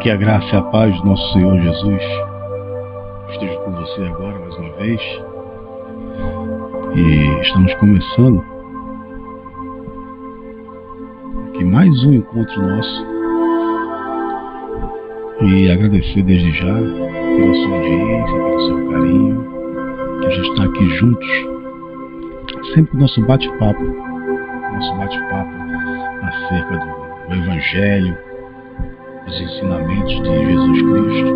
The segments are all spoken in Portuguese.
Que a graça e a paz do nosso Senhor Jesus esteja com você agora mais uma vez. E estamos começando aqui mais um encontro nosso. E agradecer desde já pela sua audiência, pelo seu carinho, que a gente está aqui juntos, sempre com o nosso bate-papo acerca do Evangelho, dos ensinamentos de Jesus Cristo.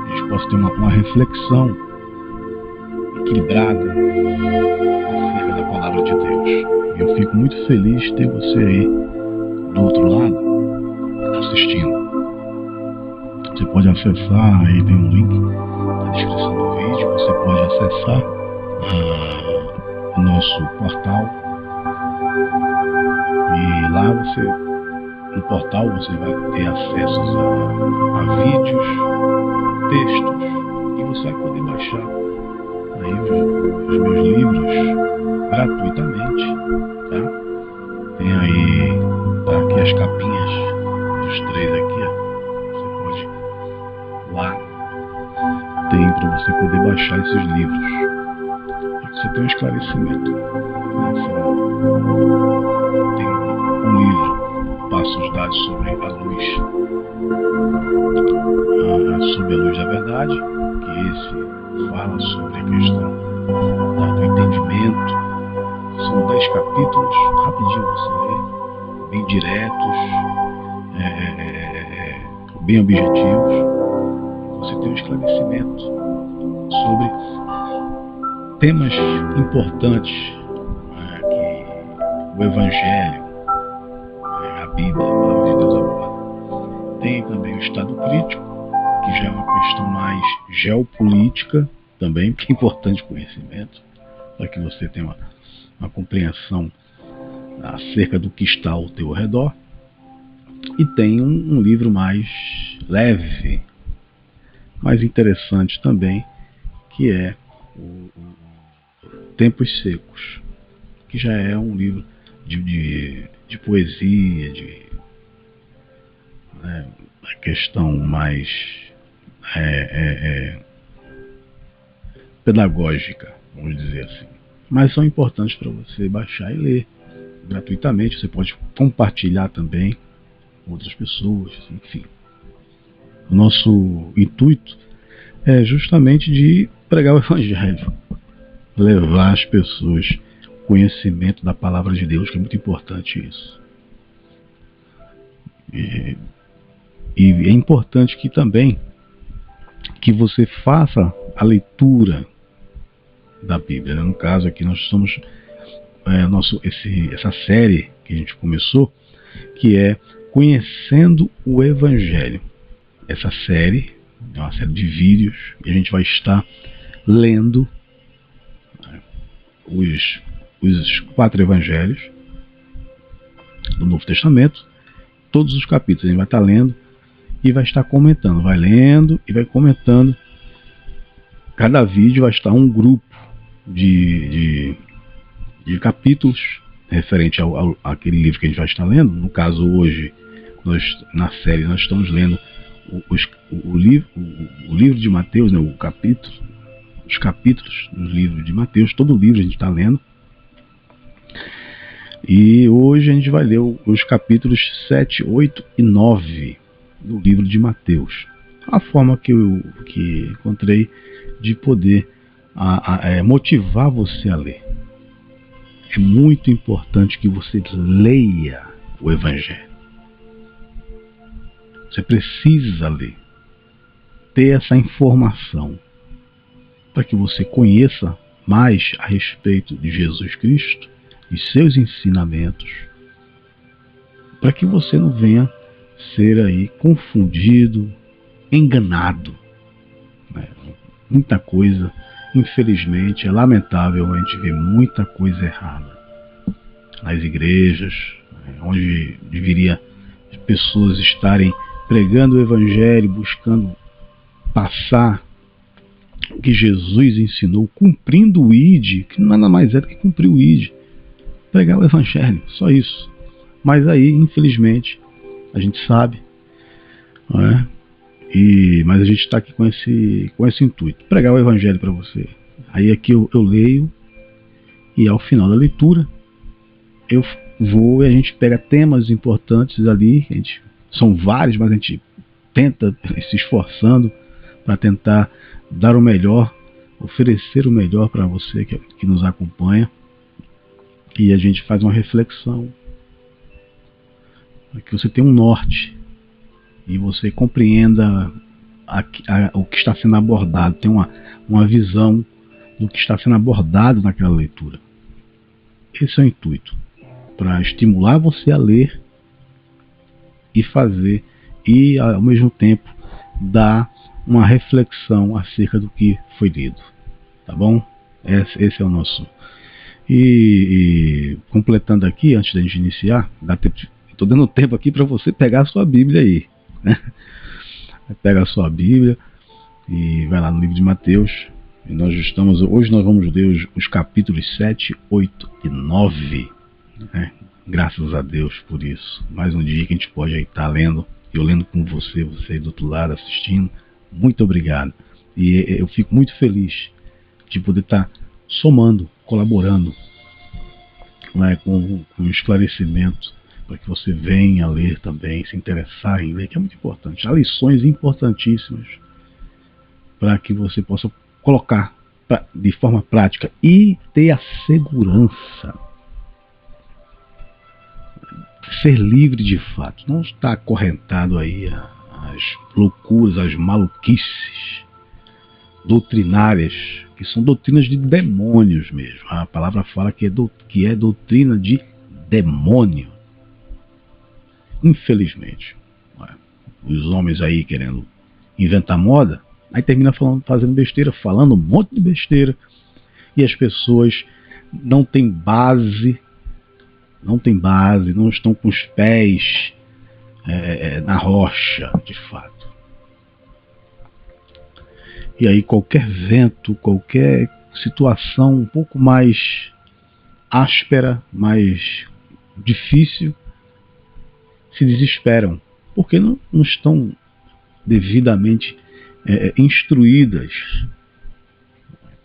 A gente possa ter uma reflexão equilibrada acerca da Palavra de Deus. E eu fico muito feliz de ter você aí do outro lado assistindo. Você pode acessar, aí tem um link na descrição do vídeo, você pode acessar o nosso portal. E lá no portal você vai ter acesso a vídeos, textos, e você vai poder baixar aí os meus livros gratuitamente, tá? Tem aí, tá aqui as capinhas dos três aqui, ó. Você pode lá, tem para você poder baixar esses livros. Você tem um esclarecimento. Tem um livro, Passos Dados sobre a Luz, sobre a Luz da Verdade, que esse fala sobre a questão do entendimento. São 10 capítulos, rapidinho você lê, bem diretos, bem objetivos. Você tem um esclarecimento sobre temas importantes que o Evangelho, a Bíblia, a Palavra de Deus aborda. Tem também o estado crítico, que já é uma questão mais geopolítica também, que é importante conhecimento, para que você tenha uma compreensão acerca do que está ao teu redor. E tem um livro mais leve, mais interessante também, que é o Tempos Secos, que já é um livro de poesia, a questão mais pedagógica, vamos dizer assim. Mas são importantes para você baixar e ler gratuitamente. Você pode compartilhar também com outras pessoas, enfim. O nosso intuito é justamente de pregar o Evangelho, levar às pessoas conhecimento da Palavra de Deus, que é muito importante isso. E é importante que também que você faça a leitura da Bíblia. No caso aqui nós estamos essa série que a gente começou, que é Conhecendo o Evangelho. Essa série é uma série de vídeos e a gente vai estar lendo os 4 evangelhos do Novo Testamento, todos os capítulos. A gente vai estar lendo e vai estar comentando. Vai lendo e vai comentando. Cada vídeo vai estar um grupo de capítulos referente àquele livro que a gente vai estar lendo. No caso, hoje, na série, nós estamos lendo o livro de Mateus, né, os capítulos do livro de Mateus. Todo o livro a gente está lendo. E hoje a gente vai ler os capítulos 7, 8 e 9 do livro de Mateus. A forma que eu encontrei de poder motivar você a ler. É muito importante que você leia o Evangelho. Você precisa ler, ter essa informação, para que você conheça mais a respeito de Jesus Cristo e seus ensinamentos, para que você não venha ser aí confundido, enganado. Muita coisa, infelizmente, é lamentável a gente ver muita coisa errada nas igrejas, onde deveria as pessoas estarem pregando o Evangelho, buscando passar o que Jesus ensinou, cumprindo o ID, que nada mais é do que cumprir o ID, pregar o Evangelho, só isso. Mas aí, infelizmente, a gente sabe, não é? Mas a gente está aqui com esse intuito, pregar o Evangelho para você. Aí aqui eu leio, e ao final da leitura eu vou e a gente pega temas importantes ali, são vários, mas a gente tenta se esforçando para tentar dar o melhor, oferecer o melhor para você que nos acompanha, e a gente faz uma reflexão, para que você tenha um norte e você compreenda o que está sendo abordado, tem uma visão do que está sendo abordado naquela leitura. Esse é o intuito, para estimular você a ler e fazer, e ao mesmo tempo dar uma reflexão acerca do que foi lido, tá bom? Esse é o nosso. E completando aqui, antes da gente iniciar, estou dando tempo aqui para você pegar a sua Bíblia aí, né? Pega a sua Bíblia e vai lá no livro de Mateus. E hoje nós vamos ler os capítulos 7, 8 e 9, né? Graças a Deus por isso. Mais um dia que a gente pode aí estar lendo, eu lendo com você aí do outro lado assistindo. Muito obrigado. E eu fico muito feliz de poder estar somando, colaborando, né, com o esclarecimento, para que você venha a ler também, se interessar em ler, que é muito importante. Há lições importantíssimas para que você possa colocar de forma prática e ter a segurança. Ser livre de fato, não estar acorrentado aí às loucuras, às maluquices doutrinárias, que são doutrinas de demônios mesmo. A palavra fala que é doutrina de demônio. Infelizmente, os homens aí querendo inventar moda, aí termina fazendo besteira, falando um monte de besteira, e as pessoas não têm base, não estão com os pés na rocha, de fato. E aí qualquer vento, qualquer situação um pouco mais áspera, mais difícil, se desesperam, porque não estão devidamente instruídas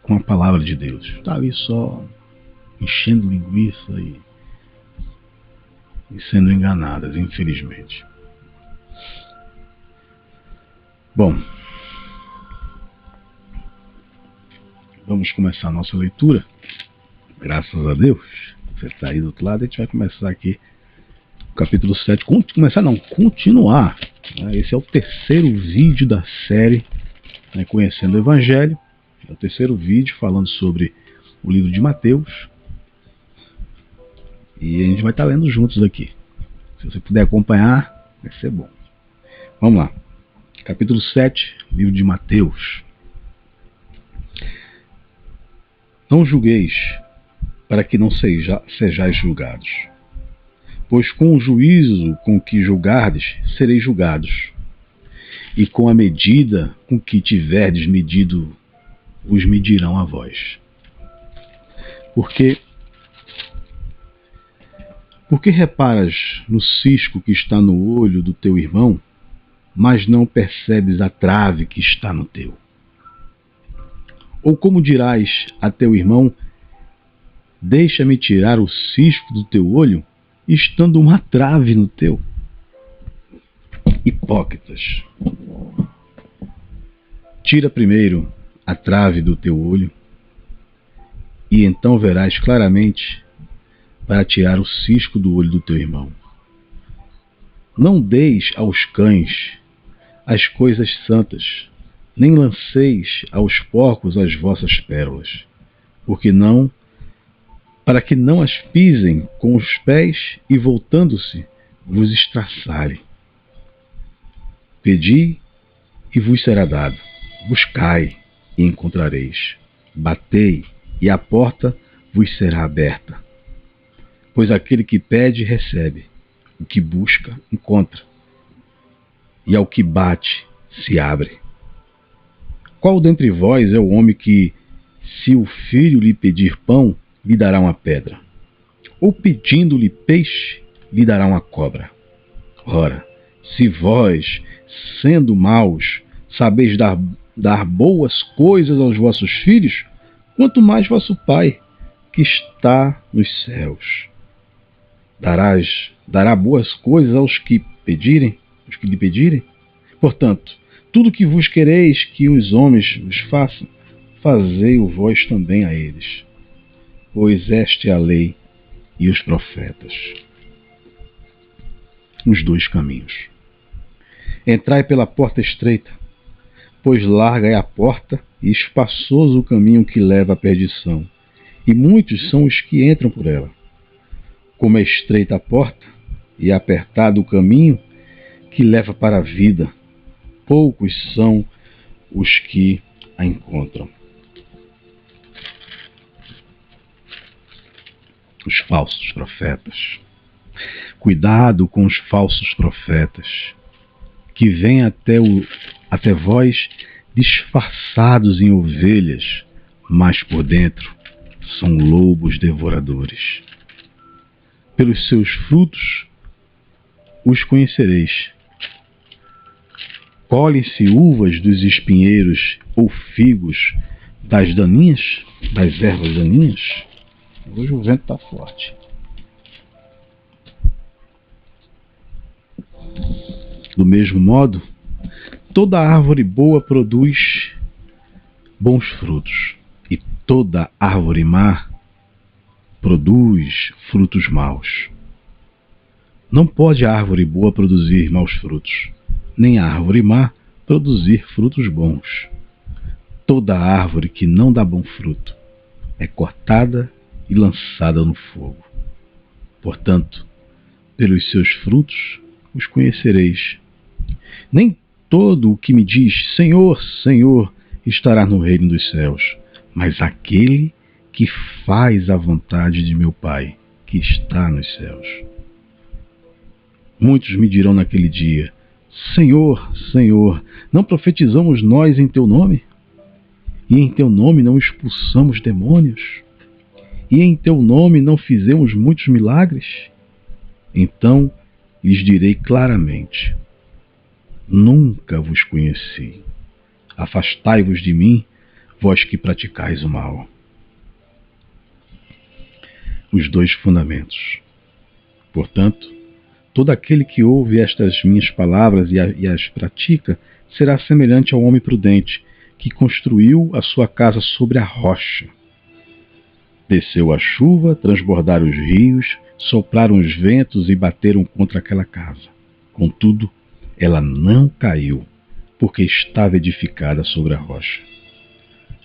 com a palavra de Deus. Está ali só enchendo linguiça e sendo enganadas, infelizmente. Bom, vamos começar a nossa leitura. Graças a Deus, você está aí do outro lado. A gente vai começar aqui o capítulo 7. Continuar. Esse é o terceiro vídeo da série, né, Conhecendo o Evangelho. É o terceiro vídeo falando sobre o livro de Mateus. E a gente vai estar lendo juntos aqui. Se você puder acompanhar, vai ser bom. Vamos lá. Capítulo 7, livro de Mateus. Não julgueis, para que não sejais julgados. Pois com o juízo com que julgardes, sereis julgados. E com a medida com que tiverdes medido, os medirão a vós. Porque reparas no cisco que está no olho do teu irmão, mas não percebes a trave que está no teu? Ou como dirás a teu irmão, deixa-me tirar o cisco do teu olho, estando uma trave no teu? Hipócritas! Tira primeiro a trave do teu olho, e então verás claramente para tirar o cisco do olho do teu irmão. Não deis aos cães as coisas santas, nem lanceis aos porcos as vossas pérolas, para que não as pisem com os pés e, voltando-se, vos estraçalhem. Pedi e vos será dado, buscai e encontrareis, batei e a porta vos será aberta. Pois aquele que pede, recebe, o que busca, encontra, e ao que bate, se abre. Qual dentre vós é o homem que, se o filho lhe pedir pão, lhe dará uma pedra? Ou pedindo-lhe peixe, lhe dará uma cobra? Ora, se vós, sendo maus, sabeis dar boas coisas aos vossos filhos, quanto mais vosso Pai, que está nos céus, dará boas coisas aos que lhe pedirem? Portanto, tudo que vos quereis que os homens vos façam, fazei-o vós também a eles. Pois esta é a lei e os profetas. Os dois caminhos. Entrai pela porta estreita, pois larga é a porta e espaçoso o caminho que leva à perdição, e muitos são os que entram por ela. Como é estreita a porta e apertado o caminho que leva para a vida, poucos são os que a encontram. Os falsos profetas. Cuidado com os falsos profetas, que vêm até vós disfarçados em ovelhas, mas por dentro são lobos devoradores. Pelos seus frutos os conhecereis. Colhem-se uvas dos espinheiros ou figos das ervas daninhas? Hoje o vento está forte. Do mesmo modo, toda árvore boa produz bons frutos, e toda árvore má produz frutos maus. Não pode a árvore boa produzir maus frutos, nem a árvore má produzir frutos bons. Toda árvore que não dá bom fruto é cortada e lançada no fogo. Portanto, pelos seus frutos os conhecereis. Nem todo o que me diz Senhor, Senhor estará no reino dos céus, mas aquele que faz a vontade de meu Pai, que está nos céus. Muitos me dirão naquele dia: Senhor, Senhor, não profetizamos nós em teu nome? E em teu nome não expulsamos demônios? E em teu nome não fizemos muitos milagres? Então lhes direi claramente: nunca vos conheci. Afastai-vos de mim, vós que praticais o mal. Os dois fundamentos. Portanto, todo aquele que ouve estas minhas palavras e as pratica será semelhante ao homem prudente, que construiu a sua casa sobre a rocha. Desceu a chuva, transbordaram os rios, sopraram os ventos e bateram contra aquela casa. Contudo, ela não caiu, porque estava edificada sobre a rocha.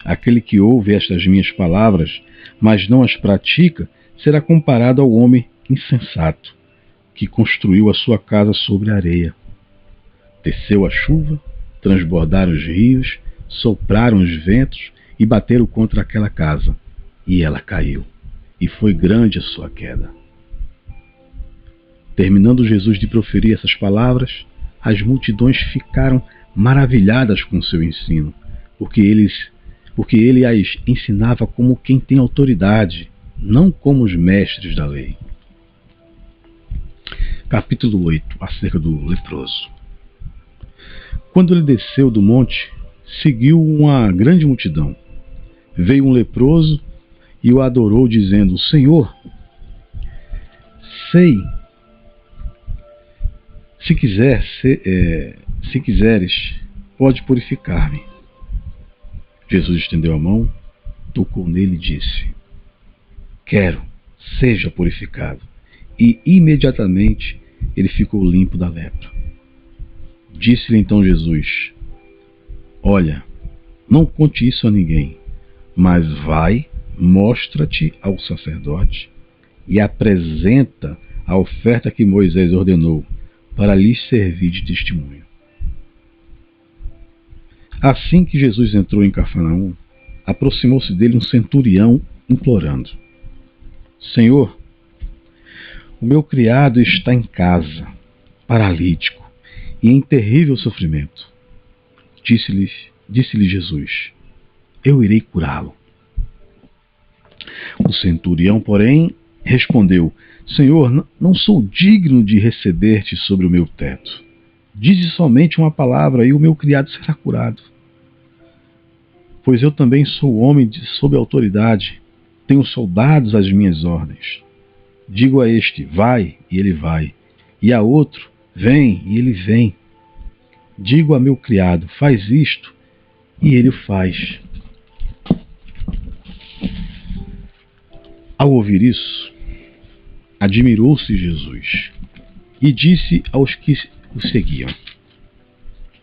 Aquele que ouve estas minhas palavras, mas não as pratica, será comparado ao homem insensato, que construiu a sua casa sobre a areia. Desceu a chuva, transbordaram os rios, sopraram os ventos e bateram contra aquela casa, e ela caiu, e foi grande a sua queda. Terminando Jesus de proferir essas palavras, as multidões ficaram maravilhadas com seu ensino, porque ele as ensinava como quem tem autoridade, não como os mestres da lei. Capítulo 8, acerca do leproso. Quando ele desceu do monte, seguiu uma grande multidão. Veio um leproso e o adorou, dizendo: Senhor, se quiseres, pode purificar-me. Jesus estendeu a mão, tocou nele e disse: quero, seja purificado. E imediatamente ele ficou limpo da lepra. Disse-lhe então Jesus: olha, não conte isso a ninguém, mas vai, mostra-te ao sacerdote e apresenta a oferta que Moisés ordenou para lhes servir de testemunho. Assim que Jesus entrou em Cafarnaum, aproximou-se dele um centurião implorando: Senhor, o meu criado está em casa, paralítico e em terrível sofrimento. Disse-lhe Jesus: eu irei curá-lo. O centurião, porém, respondeu: Senhor, não sou digno de receber-te sobre o meu teto. Dize somente uma palavra e o meu criado será curado. Pois eu também sou homem sob autoridade, tenho soldados às minhas ordens. Digo a este: vai, e ele vai, e a outro: vem, e ele vem. Digo a meu criado: faz isto, e ele o faz. Ao ouvir isso, admirou-se Jesus e disse aos que o seguiam: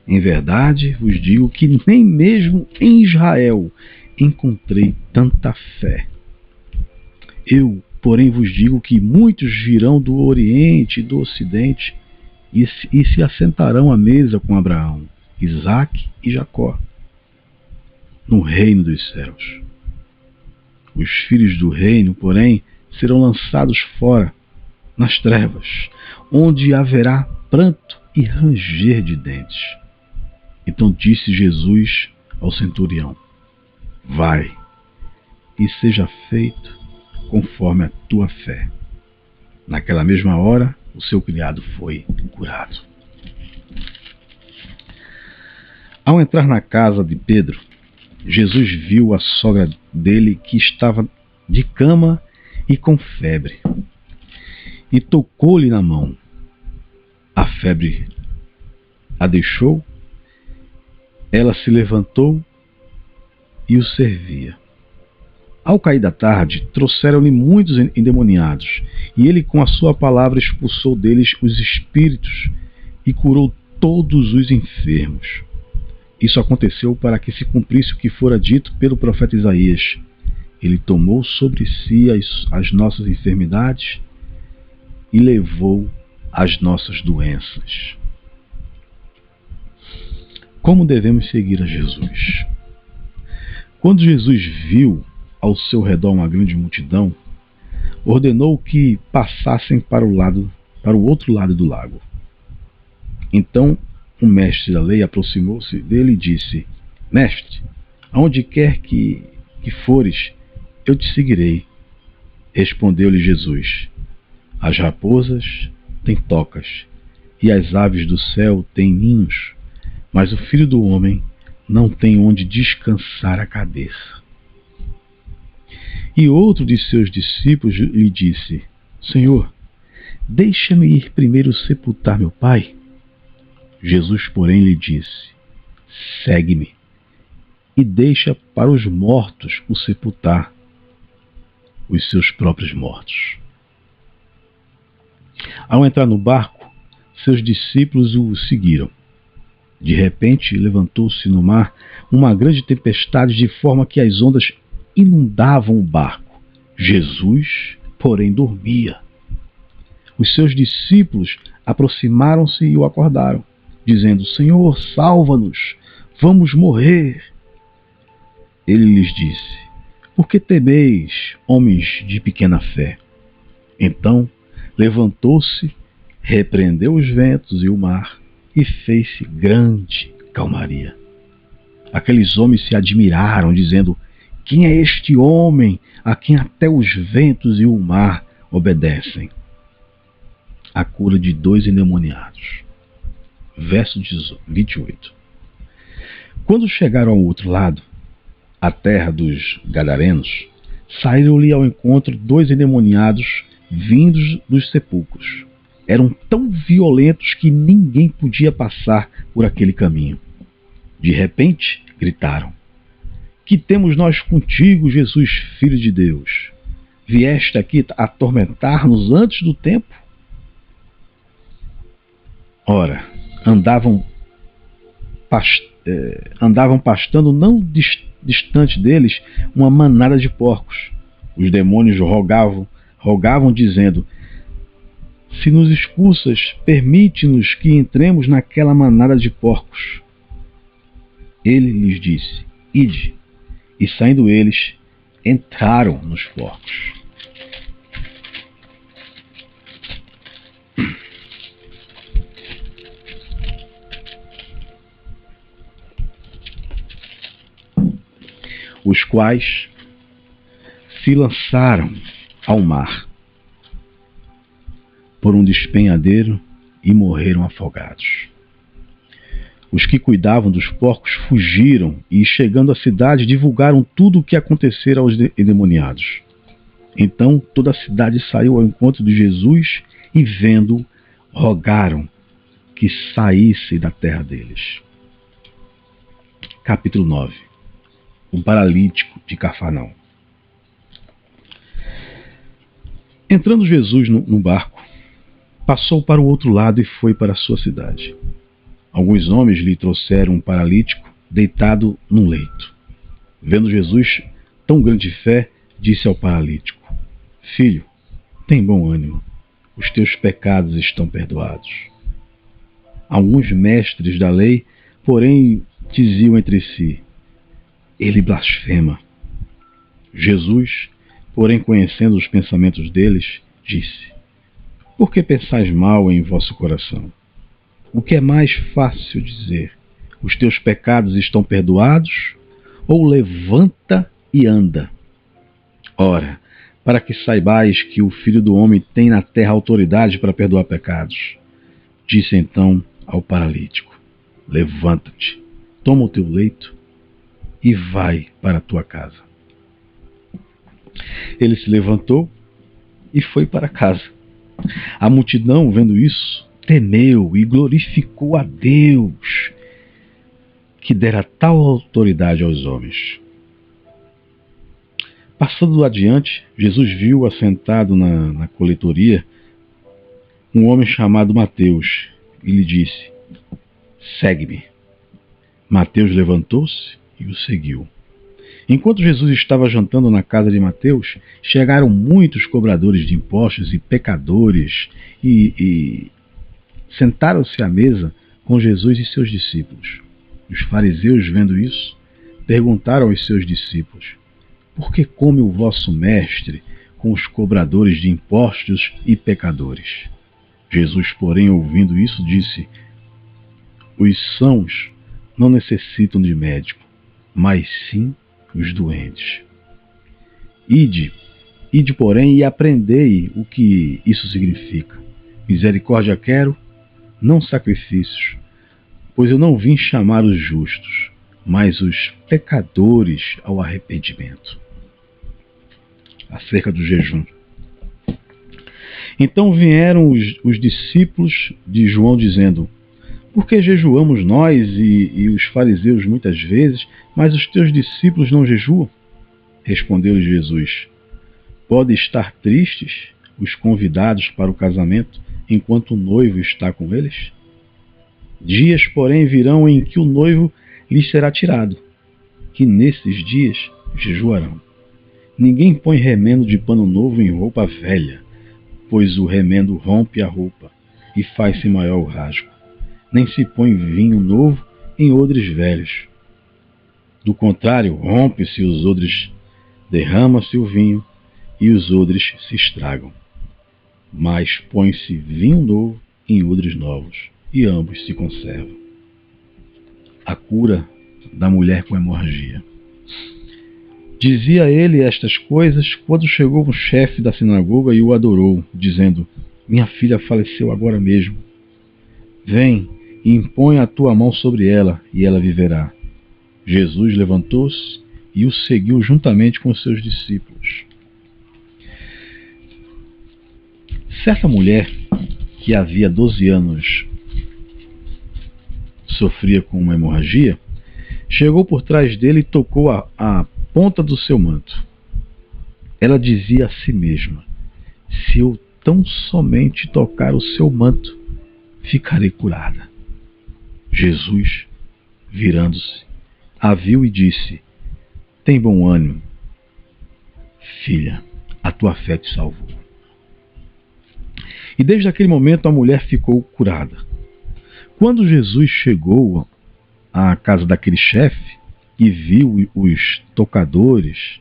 em verdade vos digo que nem mesmo em Israel encontrei tanta fé. Eu, porém, vos digo que muitos virão do Oriente e do Ocidente e se assentarão à mesa com Abraão, Isaque e Jacó, no reino dos céus. Os filhos do reino, porém, serão lançados fora, nas trevas, onde haverá pranto e ranger de dentes. Então disse Jesus ao centurião: vai, e seja feito conforme a tua fé. Naquela mesma hora, o seu criado foi curado. Ao entrar na casa de Pedro, Jesus viu a sogra dele que estava de cama e com febre, e tocou-lhe na mão. A febre a deixou, ela se levantou e o servia. Ao cair da tarde, trouxeram-lhe muitos endemoniados, e ele com a sua palavra expulsou deles os espíritos e curou todos os enfermos. Isso aconteceu para que se cumprisse o que fora dito pelo profeta Isaías: ele tomou sobre si as nossas enfermidades e levou as nossas doenças. Como devemos seguir a Jesus? Quando Jesus viu ao seu redor uma grande multidão, ordenou que passassem para o outro lado do lago. Então o mestre da lei aproximou-se dele e disse: Mestre, aonde quer que fores, eu te seguirei. Respondeu-lhe Jesus: as raposas têm tocas e as aves do céu têm ninhos, mas o Filho do Homem não tem onde descansar a cabeça. E outro de seus discípulos lhe disse: Senhor, deixa-me ir primeiro sepultar meu pai. Jesus, porém, lhe disse: segue-me e deixa para os mortos o sepultar os seus próprios mortos. Ao entrar no barco, seus discípulos o seguiram. De repente, levantou-se no mar uma grande tempestade, de forma que as ondas inundavam o barco. Jesus, porém, dormia. Os seus discípulos aproximaram-se e o acordaram, dizendo: Senhor, salva-nos, vamos morrer. Ele lhes disse: por que temeis, homens de pequena fé? Então levantou-se, repreendeu os ventos e o mar, e fez-se grande calmaria. Aqueles homens se admiraram, dizendo: quem é este homem a quem até os ventos e o mar obedecem? A cura de 2 endemoniados. Verso 28. Quando chegaram ao outro lado, a terra dos Gadarenos, saíram-lhe ao encontro 2 endemoniados vindos dos sepulcros. Eram tão violentos que ninguém podia passar por aquele caminho. De repente, gritaram: que temos nós contigo, Jesus, Filho de Deus? Vieste aqui atormentar-nos antes do tempo? Ora, andavam pastando não distante deles uma manada de porcos. Os demônios rogavam dizendo: se nos expulsas, permite-nos que entremos naquela manada de porcos. Ele lhes disse: ide. E saindo eles, entraram nos porcos. Os quais se lançaram ao mar por um despenhadeiro e morreram afogados. Os que cuidavam dos porcos fugiram e, chegando à cidade, divulgaram tudo o que acontecera aos endemoniados. Então toda a cidade saiu ao encontro de Jesus e, vendo-o, rogaram que saísse da terra deles. Capítulo 9. Um paralítico de Cafarnaum. Entrando Jesus no barco, passou para o outro lado e foi para a sua cidade. Alguns homens lhe trouxeram um paralítico deitado num leito. Vendo Jesus tão grande fé, disse ao paralítico: filho, tem bom ânimo, os teus pecados estão perdoados. Alguns mestres da lei, porém, diziam entre si: ele blasfema. Jesus, porém, conhecendo os pensamentos deles, disse: por que pensais mal em vosso coração? O que é mais fácil dizer: os teus pecados estão perdoados? Ou levanta e anda? Ora, para que saibais que o Filho do Homem tem na terra autoridade para perdoar pecados. Disse então ao paralítico: levanta-te, toma o teu leito e vai para a tua casa. Ele se levantou e foi para casa. A multidão, vendo isso, temeu e glorificou a Deus, que dera tal autoridade aos homens. Passando adiante, Jesus viu assentado na coletoria um homem chamado Mateus e lhe disse: segue-me. Mateus levantou-se e o seguiu. Enquanto Jesus estava jantando na casa de Mateus, chegaram muitos cobradores de impostos e pecadores e sentaram-se à mesa com Jesus e seus discípulos. Os fariseus, vendo isso, perguntaram aos seus discípulos: por que come o vosso mestre com os cobradores de impostos e pecadores? Jesus, porém, ouvindo isso, disse: os sãos não necessitam de médico, mas sim os doentes. Ide, porém, e aprendei o que isso significa. Misericórdia quero, não sacrifícios, pois eu não vim chamar os justos, mas os pecadores ao arrependimento. Acerca do jejum. Então vieram os discípulos de João dizendo: por que jejuamos nós e os fariseus muitas vezes, mas os teus discípulos não jejuam? Respondeu-lhe Jesus: podem estar tristes os convidados para o casamento, enquanto o noivo está com eles? Dias, porém, virão em que o noivo lhes será tirado, que nesses dias jejuarão. Ninguém põe remendo de pano novo em roupa velha, pois o remendo rompe a roupa e faz-se maior o rasgo. Nem se põe vinho novo em odres velhos. Do contrário, rompe-se os odres, derrama-se o vinho e os odres se estragam. Mas põe-se vinho novo em odres novos e ambos se conservam. A cura da mulher com hemorragia. Dizia ele estas coisas quando chegou um chefe da sinagoga e o adorou, dizendo: minha filha faleceu agora mesmo. Vem e impõe a tua mão sobre ela, e ela viverá. Jesus levantou-se e o seguiu juntamente com os seus discípulos. Certa mulher, que havia 12 anos sofria com uma hemorragia, chegou por trás dele e tocou a ponta do seu manto. ela dizia a si mesma: se eu tão somente tocar o seu manto, ficarei curada. Jesus, virando-se, a viu e disse: tem bom ânimo, filha, a tua fé te salvou. E desde aquele momento a mulher ficou curada. Quando Jesus chegou à casa daquele chefe e viu os tocadores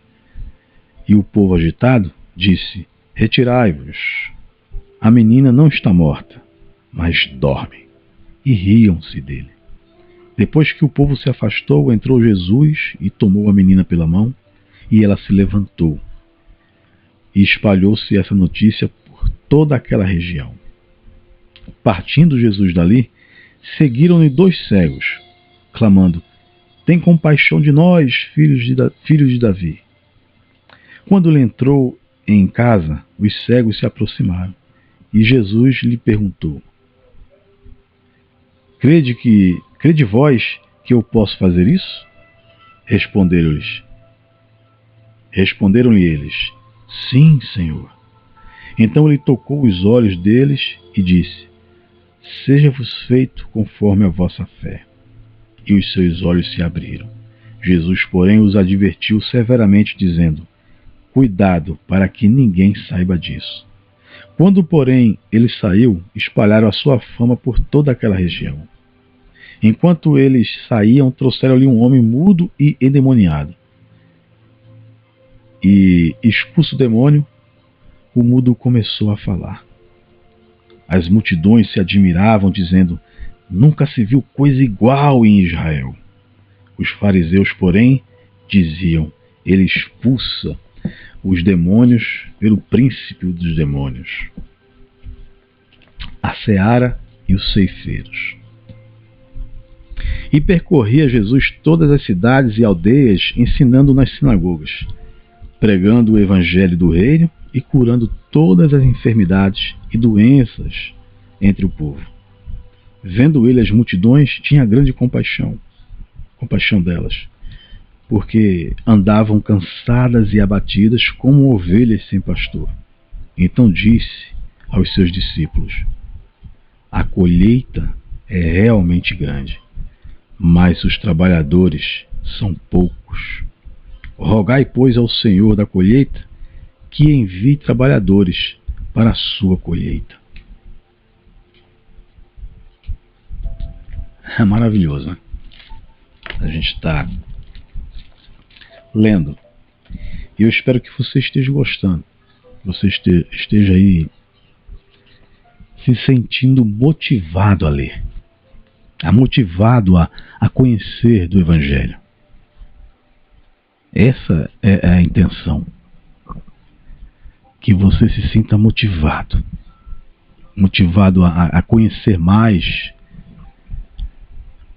e o povo agitado, disse: retirai-vos, a menina não está morta, mas dorme. E riam-se dele. Depois que o povo se afastou, entrou Jesus e tomou a menina pela mão, e ela se levantou. E espalhou-se essa notícia por toda aquela região. Partindo Jesus dali, seguiram-lhe 2 cegos, clamando: tem compaixão de nós, filhos de Davi. Quando ele entrou em casa, os cegos se aproximaram, e Jesus lhe perguntou: crede vós que eu posso fazer isso? Responderam-lhe eles: sim, Senhor. Então ele tocou os olhos deles e disse: seja-vos feito conforme a vossa fé. E os seus olhos se abriram. Jesus, porém, os advertiu severamente, dizendo: cuidado para que ninguém saiba disso. Quando, porém, ele saiu, espalharam a sua fama por toda aquela região. Enquanto eles saíam, trouxeram-lhe um homem mudo e endemoniado. E, expulso o demônio, o mudo começou a falar. As multidões se admiravam, dizendo: nunca se viu coisa igual em Israel. Os fariseus, porém, diziam: ele expulsa os demônios pelo príncipe dos demônios. A seara e os ceifeiros. E percorria Jesus todas as cidades e aldeias, ensinando nas sinagogas, pregando o evangelho do reino e curando todas as enfermidades e doenças entre o povo. Vendo ele as multidões, tinha grande compaixão delas, porque andavam cansadas e abatidas como ovelhas sem pastor. Então disse aos seus discípulos: a colheita é realmente grande, mas os trabalhadores são poucos. Rogai, pois, ao Senhor da colheita que envie trabalhadores para a sua colheita. É maravilhoso, né? A gente está lendo. E eu espero que você esteja gostando. Você esteja aí se sentindo motivado a ler. Motivado a conhecer do Evangelho. Essa é a intenção. Que você se sinta motivado. Motivado a conhecer mais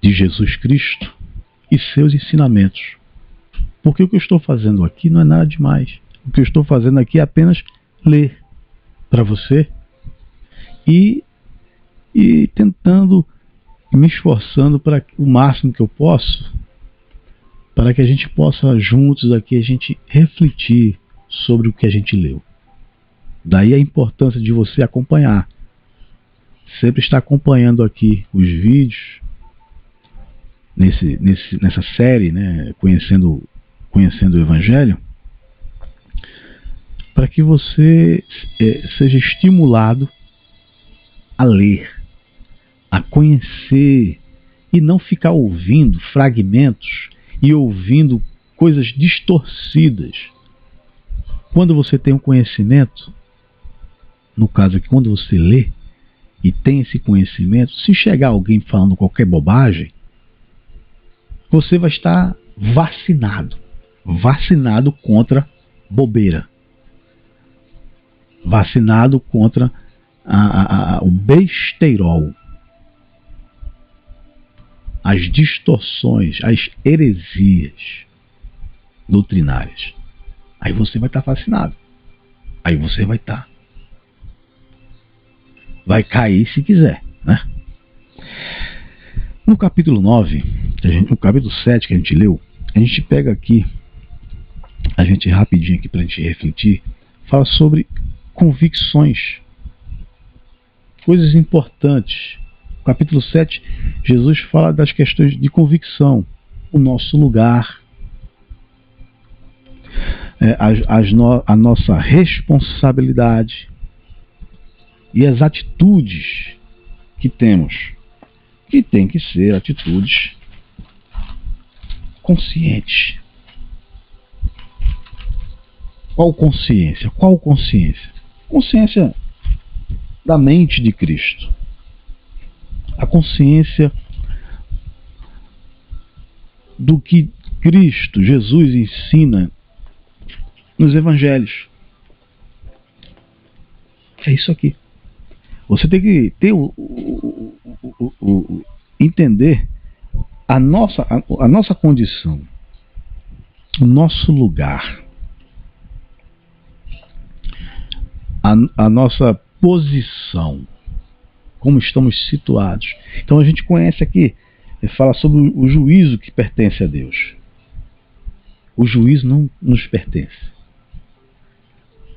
de Jesus Cristo e seus ensinamentos. Porque o que eu estou fazendo aqui não é nada demais. O que eu estou fazendo aqui é apenas ler para você e tentando, me esforçando para o máximo que eu posso, para que a gente possa juntos aqui a gente refletir sobre o que a gente leu. Daí a importância de você acompanhar. Sempre estar acompanhando aqui os vídeos nessa série, né, conhecendo o Evangelho, para que você seja estimulado a ler, a conhecer e não ficar ouvindo fragmentos e ouvindo coisas distorcidas. Quando você tem um conhecimento, no caso aqui, quando você lê e tem esse conhecimento, se chegar alguém falando qualquer bobagem, você vai estar vacinado contra bobeira, vacinado contra o besteirol, as distorções, as heresias doutrinárias. Aí você vai estar vacinado. Aí você vai cair se quiser, né? No capítulo 9, no capítulo 7 que a gente leu, a gente pega aqui a gente rapidinho aqui para a gente refletir, fala sobre convicções, coisas importantes. No capítulo 7, Jesus fala das questões de convicção, o nosso lugar, a nossa responsabilidade e as atitudes que temos, que tem que ser atitudes conscientes. Qual consciência? Qual consciência? Consciência da mente de Cristo. A consciência do que Cristo, Jesus, ensina nos evangelhos. É isso aqui. Você tem que ter entender a nossa condição, o nosso lugar, a nossa posição, como estamos situados. Então a gente conhece aqui, fala sobre o juízo que pertence a Deus. O juízo não nos pertence.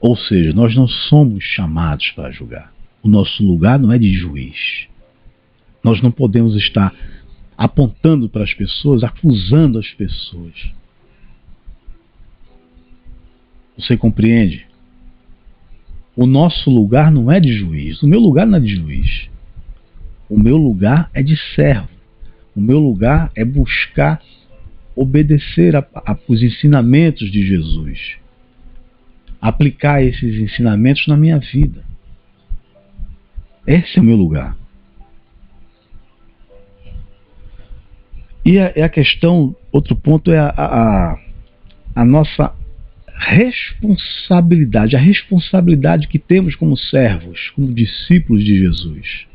Ou seja, nós não somos chamados para julgar. O nosso lugar não é de juiz. Nós não podemos estar apontando para as pessoas, acusando as pessoas. Você compreende? O nosso lugar não é de juiz. O meu lugar não é de juiz. O meu lugar é de servo. O meu lugar é buscar obedecer aos ensinamentos de Jesus. Aplicar esses ensinamentos na minha vida. Esse é o meu lugar. E a questão, outro ponto é a nossa responsabilidade, a responsabilidade que temos como servos, como discípulos de Jesus.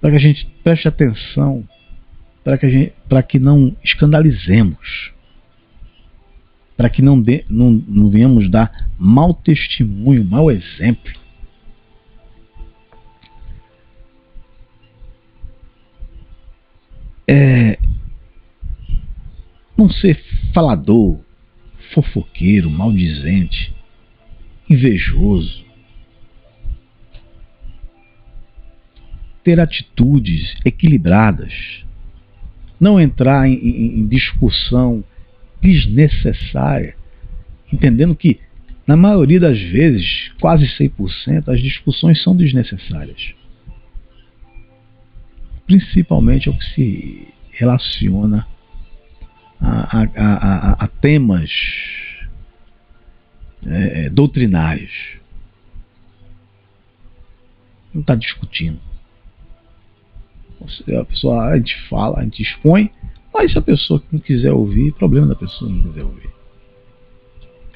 Para que a gente preste atenção, para que não escandalizemos, para que não venhamos dar mau testemunho, mau exemplo. Não ser falador, fofoqueiro, maldizente, invejoso. Ter atitudes equilibradas. Não entrar em discussão desnecessária, entendendo que, na maioria das vezes, quase 100%, as discussões são desnecessárias. Principalmente o que se relaciona a temas doutrinários. Não está discutindo. A pessoa, a gente fala, a gente expõe, mas se a pessoa não quiser ouvir, problema da pessoa não quiser ouvir.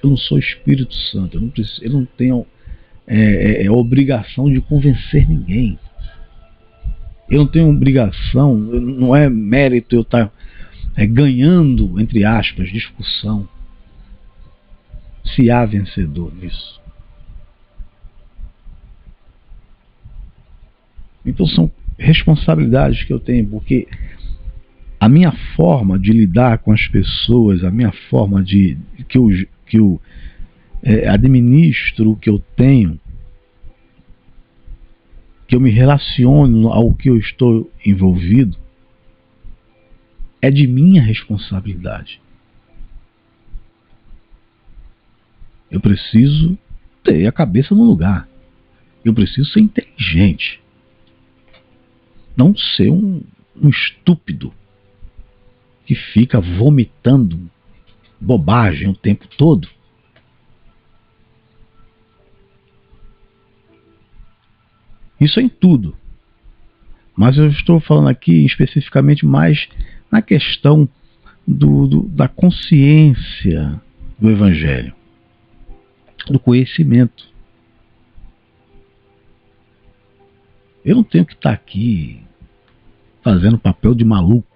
Eu não sou Espírito Santo, eu não tenho obrigação de convencer ninguém. Eu não tenho obrigação, não é mérito eu estar ganhando, entre aspas, discussão, se há vencedor nisso. Então são responsabilidades que eu tenho, porque a minha forma de lidar com as pessoas, a minha forma que eu administro o que eu tenho, que eu me relaciono ao que eu estou envolvido, é de minha responsabilidade. Eu preciso ter a cabeça no lugar. Eu preciso ser inteligente. Não ser um estúpido que fica vomitando bobagem o tempo todo. Isso é em tudo. Mas eu estou falando aqui especificamente mais na questão da consciência do Evangelho, do conhecimento. Eu não tenho que estar aqui fazendo papel de maluco.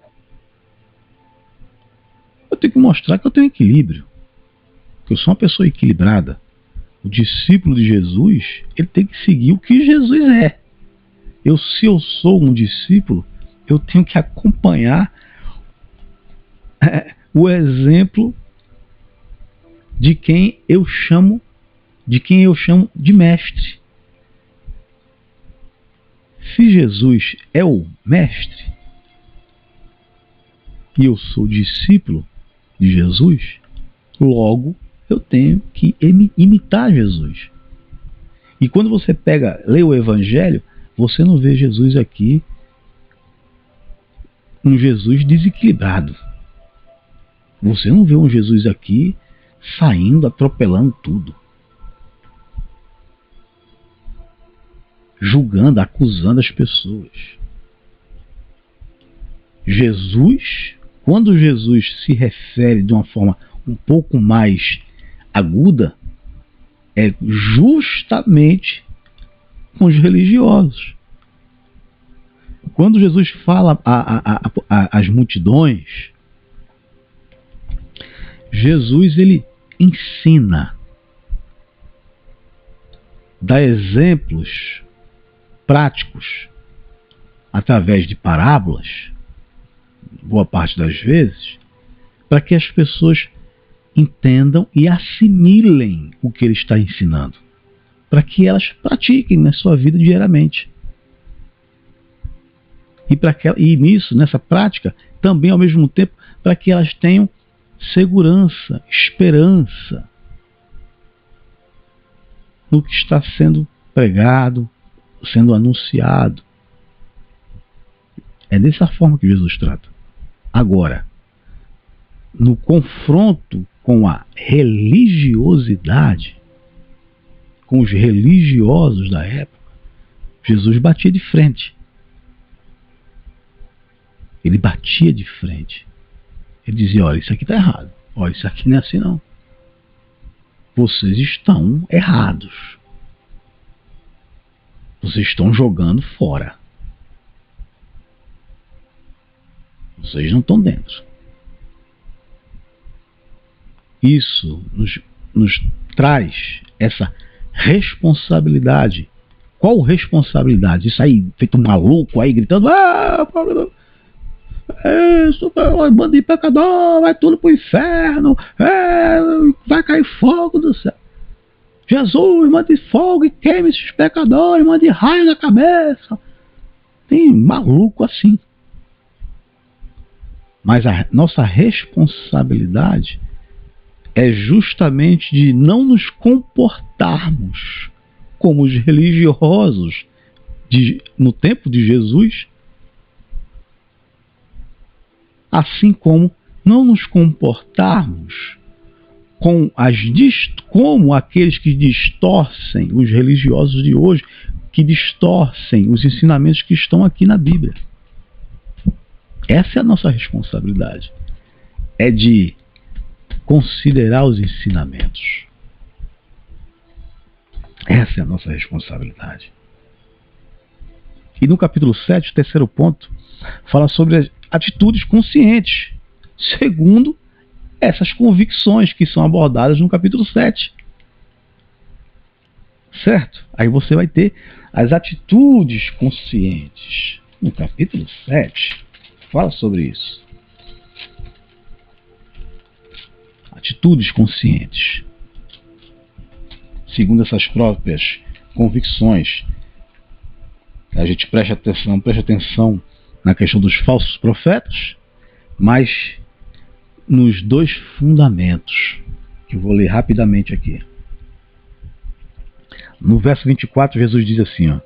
Eu tenho que mostrar que eu tenho equilíbrio, que eu sou uma pessoa equilibrada. O discípulo de Jesus, ele tem que seguir o que Jesus é. Se eu sou um discípulo, eu tenho que acompanhar o exemplo de quem eu chamo de mestre. Se Jesus é o mestre e eu sou discípulo de Jesus, logo eu tenho que imitar Jesus. E quando você lê o Evangelho, você não vê Jesus aqui um Jesus desequilibrado. Você não vê um Jesus aqui saindo, atropelando tudo, julgando, acusando as pessoas. Jesus, quando Jesus se refere de uma forma um pouco mais aguda, é justamente com os religiosos. Quando Jesus fala às multidões, Jesus ele ensina, dá exemplos práticos através de parábolas, boa parte das vezes, para que as pessoas entendam e assimilem o que ele está ensinando, para que elas pratiquem na sua vida diariamente. E nisso, nessa prática, também ao mesmo tempo, para que elas tenham segurança, esperança no que está sendo pregado, sendo anunciado. É dessa forma que Jesus trata. Agora, no confronto com a religiosidade, com os religiosos da época, Jesus batia de frente. Ele batia de frente. Ele dizia: olha, isso aqui está errado. Olha, isso aqui não é assim não. Vocês estão errados. Vocês estão jogando fora. Vocês não estão dentro. Isso nos traz essa responsabilidade. Qual responsabilidade? Isso aí, feito um maluco aí, gritando: isso, bando de pecador, vai tudo pro inferno, vai cair fogo do céu. Jesus, mande fogo e queime esses pecadores, mande raio na cabeça. Tem maluco assim. Mas a nossa responsabilidade é justamente de não nos comportarmos como os religiosos no tempo de Jesus, assim como não nos comportarmos como aqueles que distorcem, os religiosos de hoje, que distorcem os ensinamentos que estão aqui na Bíblia. Essa é a nossa responsabilidade. É de considerar os ensinamentos. Essa é a nossa responsabilidade. E no capítulo 7, o terceiro ponto, fala sobre as atitudes conscientes, segundo essas convicções que são abordadas no capítulo 7. Certo? Aí você vai ter as atitudes conscientes. No capítulo 7, fala sobre isso. Atitudes conscientes. Segundo essas próprias convicções, a gente preste atenção na questão dos falsos profetas, mas nos dois fundamentos, que eu vou ler rapidamente aqui. No verso 24, Jesus diz assim,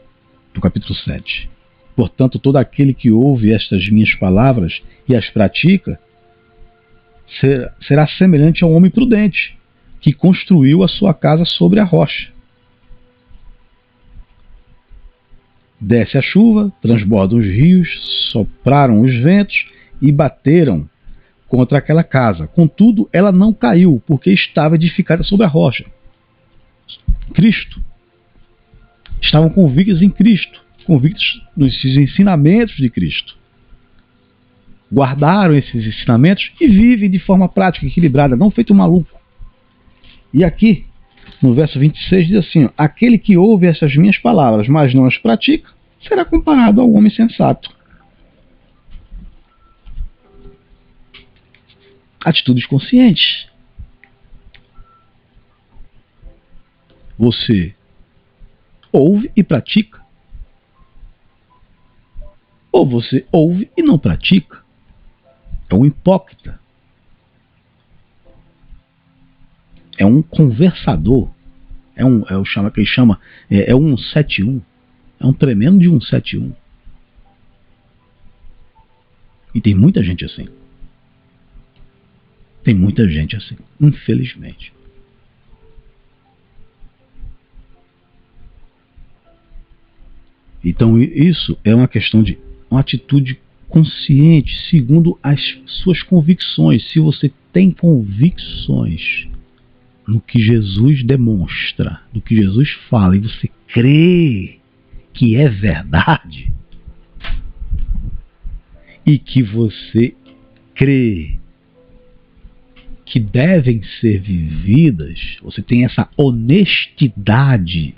do capítulo 7: portanto, todo aquele que ouve estas minhas palavras e as pratica, será semelhante a um homem prudente, que construiu a sua casa sobre a rocha. Desce a chuva, transbordam os rios, sopraram os ventos e bateram contra aquela casa. Contudo, ela não caiu, porque estava edificada sobre a rocha. Cristo. Estavam convictos em Cristo, convictos nos ensinamentos de Cristo. Guardaram esses ensinamentos e vivem de forma prática, equilibrada, não feito maluco. E aqui, no verso 26, diz assim: aquele que ouve essas minhas palavras, mas não as pratica, será comparado ao homem sensato, Atitudes conscientes. Você ouve e pratica. Ou você ouve e não pratica. É um hipócrita. É um conversador. É um 171. É um tremendo de 171. E tem muita gente assim. Tem muita gente assim, infelizmente. Então isso é uma questão de uma atitude consciente, segundo as suas convicções. Se você tem convicções no que Jesus demonstra, no que Jesus fala, e você crê que é verdade, e que você crê que devem ser vividas, você tem essa honestidade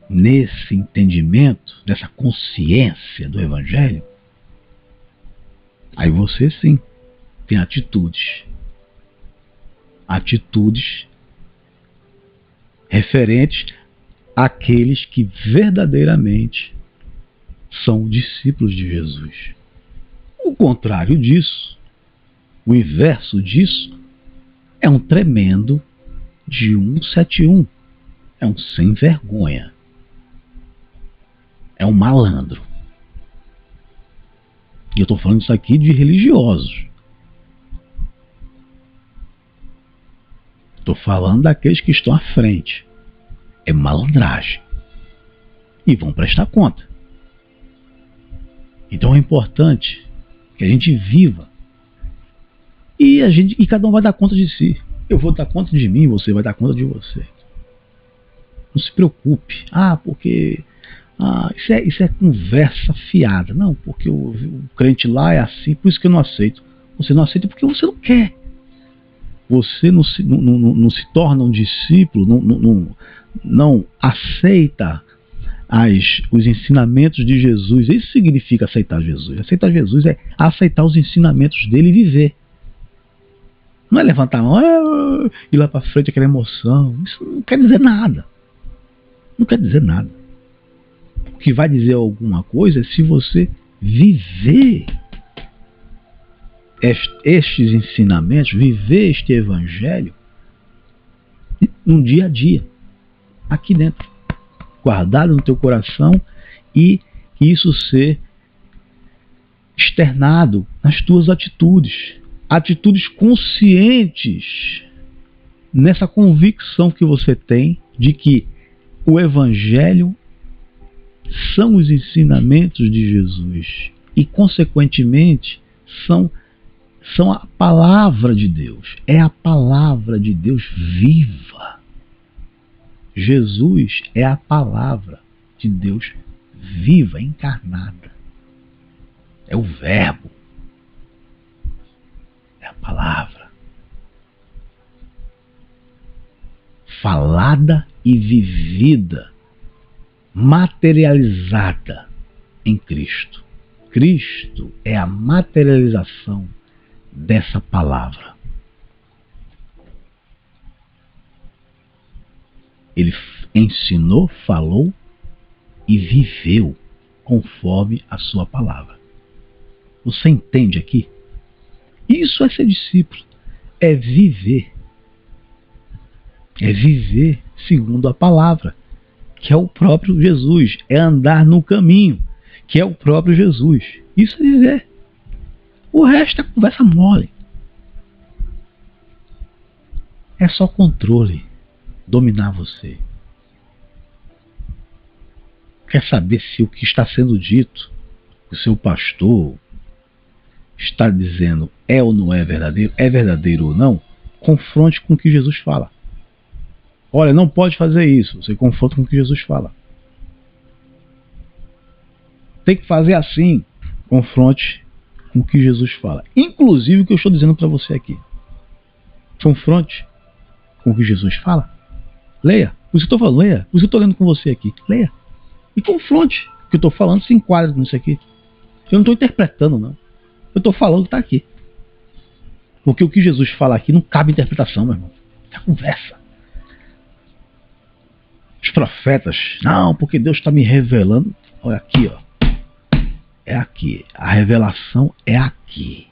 nesse entendimento, nessa consciência do Evangelho, aí você sim tem atitudes referentes àqueles que verdadeiramente são discípulos de Jesus. O contrário disso, o inverso disso, é um tremendo de 171. É um sem vergonha. É um malandro. E eu estou falando isso aqui de religiosos. Estou falando daqueles que estão à frente. É malandragem. E vão prestar conta. Então é importante que a gente viva. E cada um vai dar conta de si. Eu vou dar conta de mim, você vai dar conta de você. Não se preocupe. Porque isso é conversa fiada. Não, porque o crente lá é assim, por isso que eu não aceito. Você não aceita porque você não quer. Você não se torna um discípulo, não aceita os ensinamentos de Jesus. Isso significa aceitar Jesus. Aceitar Jesus é aceitar os ensinamentos dele e viver. Não é levantar a mão, ir lá para frente, aquela emoção. Isso não quer dizer nada. Não quer dizer nada. O que vai dizer alguma coisa é se você viver estes ensinamentos, viver este evangelho no dia a dia, aqui dentro, guardado no teu coração, e isso ser externado nas tuas atitudes conscientes, nessa convicção que você tem de que o evangelho são os ensinamentos de Jesus e, consequentemente, são a palavra de Deus. É a palavra de Deus viva. Jesus é a palavra de Deus viva, encarnada. É o verbo. É a palavra. Falada e vivida, materializada em Cristo. Cristo é a materialização dessa palavra. Ele ensinou, falou e viveu conforme a sua palavra. Você entende aqui? Isso é ser discípulo. É viver. É viver segundo a palavra, que é o próprio Jesus. É andar no caminho, que é o próprio Jesus. Isso é viver. O resto é conversa mole. É só controle. Dominar você. Quer saber se o que está sendo dito, o seu pastor está dizendo é ou não é verdadeiro ou não? Confronte com o que Jesus fala. Olha, não pode fazer isso. Você confronta com o que Jesus fala. Tem que fazer assim. Confronte com o que Jesus fala. Inclusive o que eu estou dizendo para você aqui. Confronte com o que Jesus fala. Leia. Por isso que eu estou falando, leia. Por isso que eu estou lendo com você aqui. Leia. E confronte. O que eu estou falando se enquadra nisso aqui. Eu não estou interpretando, não. Eu estou falando que está aqui. Porque o que Jesus fala aqui não cabe interpretação, meu irmão. É conversa. Os profetas, não, porque Deus está me revelando. Olha aqui, ó. É aqui. A revelação é aqui.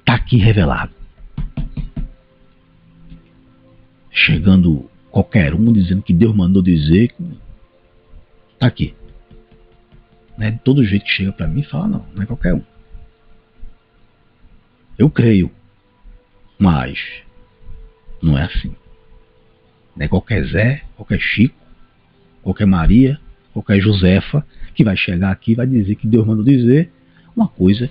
Está aqui revelado. Chegando qualquer um dizendo que Deus mandou dizer. Está aqui. Não é de todo jeito que chega para mim e fala, não é qualquer um. Eu creio, mas não é assim. Não é qualquer Zé, qualquer Chico, qualquer Maria, qualquer Josefa que vai chegar aqui e vai dizer que Deus mandou dizer uma coisa.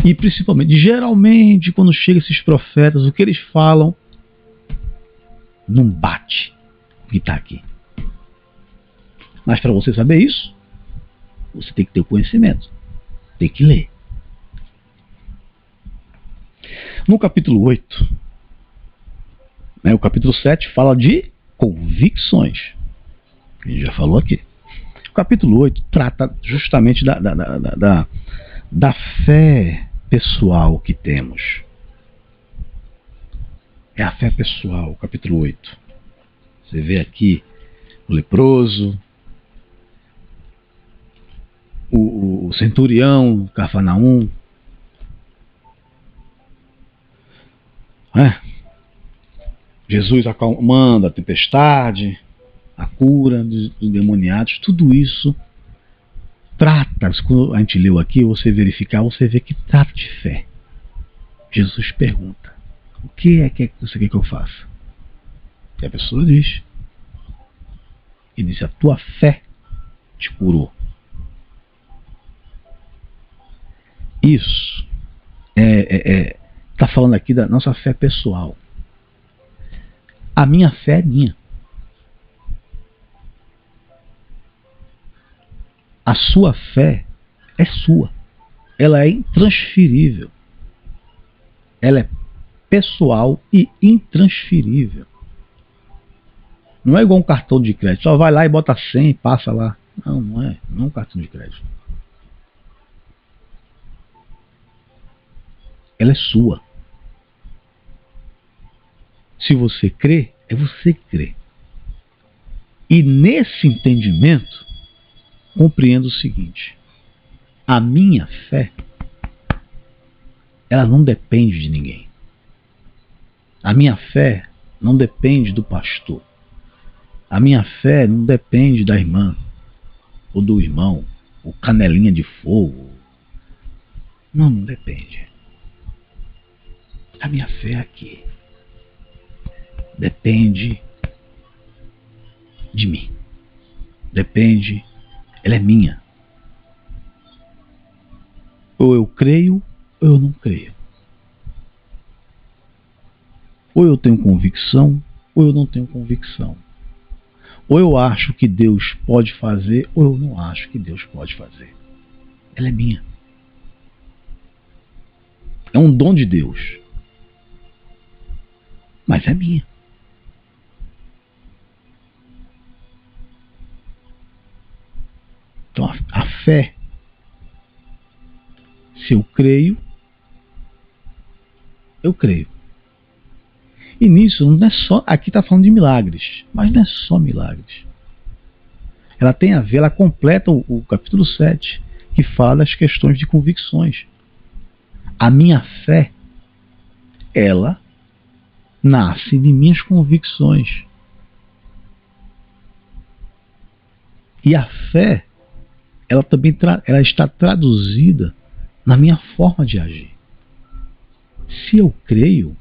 E principalmente, geralmente, quando chegam esses profetas, o que eles falam não bate o que está aqui. Mas para você saber isso, você tem que ter o conhecimento. Tem que ler. No capítulo 8, o capítulo 7 fala de convicções. A gente já falou aqui. O capítulo 8 trata justamente da fé pessoal que temos. É a fé pessoal, o capítulo 8. Você vê aqui o leproso, o centurião, Cafarnaum. Jesus acalmando a tempestade, a cura dos endemoniados, tudo isso trata, quando a gente leu aqui, você verificar, você vê que trata de fé. Jesus pergunta, o que é que você quer que eu faça? E a pessoa diz, e diz, a tua fé te curou. Isso está falando aqui da nossa fé pessoal. A minha fé é minha. A sua fé é sua. Ela é intransferível. Ela é pessoal e intransferível. Não é igual um cartão de crédito. Só vai lá e bota 100 e passa lá. Não, não é. Não é um cartão de crédito. Ela é sua. Se você crê, é você que crê. E nesse entendimento, compreendo o seguinte: a minha fé, ela não depende de ninguém. A minha fé não depende do pastor. A minha fé não depende da irmã ou do irmão, ou canelinha de fogo. Não depende. A minha fé aqui depende de mim. Depende, ela é minha. Ou eu creio, ou eu não creio. Ou eu tenho convicção, ou eu não tenho convicção. Ou eu acho que Deus pode fazer, ou eu não acho que Deus pode fazer. Ela é minha. É um dom de Deus. Mas é minha. Então a fé, se eu creio, eu creio. E nisso não é só, aqui está falando de milagres, mas não é só milagres. Ela tem a ver, ela completa o capítulo 7, que fala das questões de convicções. A minha fé, ela nasce de minhas convicções. E a fé, ela também ela está traduzida na minha forma de agir. Se eu creio,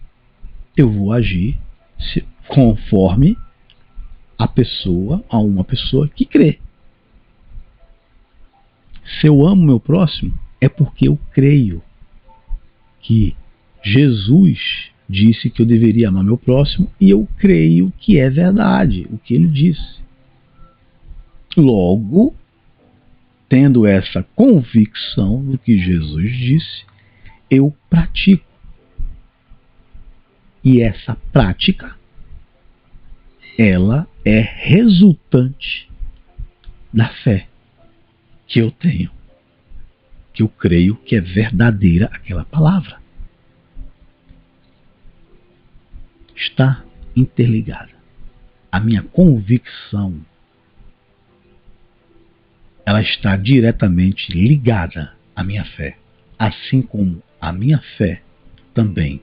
eu vou agir conforme a uma pessoa que crê. Se eu amo meu próximo, é porque eu creio que Jesus disse que eu deveria amar meu próximo, e eu creio que é verdade o que ele disse. Logo, tendo essa convicção do que Jesus disse, eu pratico. E essa prática, ela é resultante da fé que eu tenho. que eu creio que é verdadeira aquela palavra. Está interligada. A minha convicção, ela está diretamente ligada à minha fé, assim como a minha fé também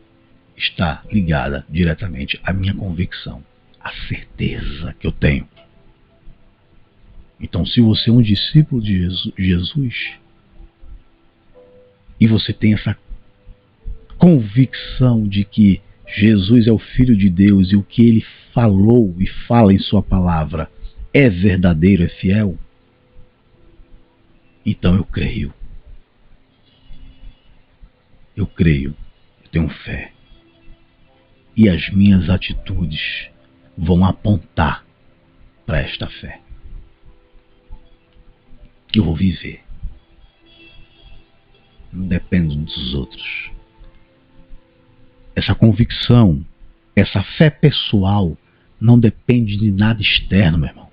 está ligada diretamente à minha convicção, à certeza que eu tenho. Então, se você é um discípulo de Jesus e você tem essa convicção de que Jesus é o Filho de Deus e o que ele falou e fala em sua palavra é verdadeiro, é fiel, então eu creio. Eu creio, eu tenho fé. E as minhas atitudes vão apontar para esta fé. Eu vou viver. Não dependo dos outros. Essa convicção, essa fé pessoal, não depende de nada externo, meu irmão.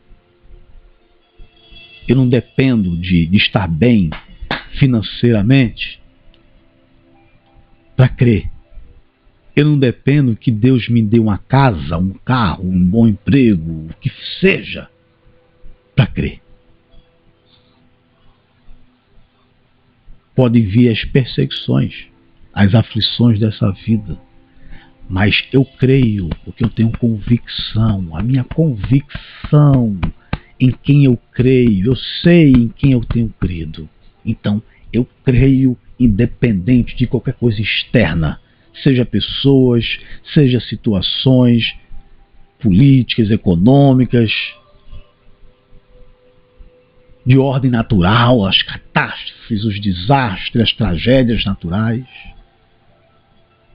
Eu não dependo de estar bem financeiramente para crer. Eu não dependo que Deus me dê uma casa, um carro, um bom emprego, o que seja, para crer. Podem vir as perseguições, as aflições dessa vida, mas eu creio porque eu tenho convicção, a minha convicção em quem eu creio, eu sei em quem eu tenho crido. Então, eu creio independente de qualquer coisa externa, seja pessoas, seja situações políticas, econômicas, de ordem natural, as catástrofes, os desastres, as tragédias naturais.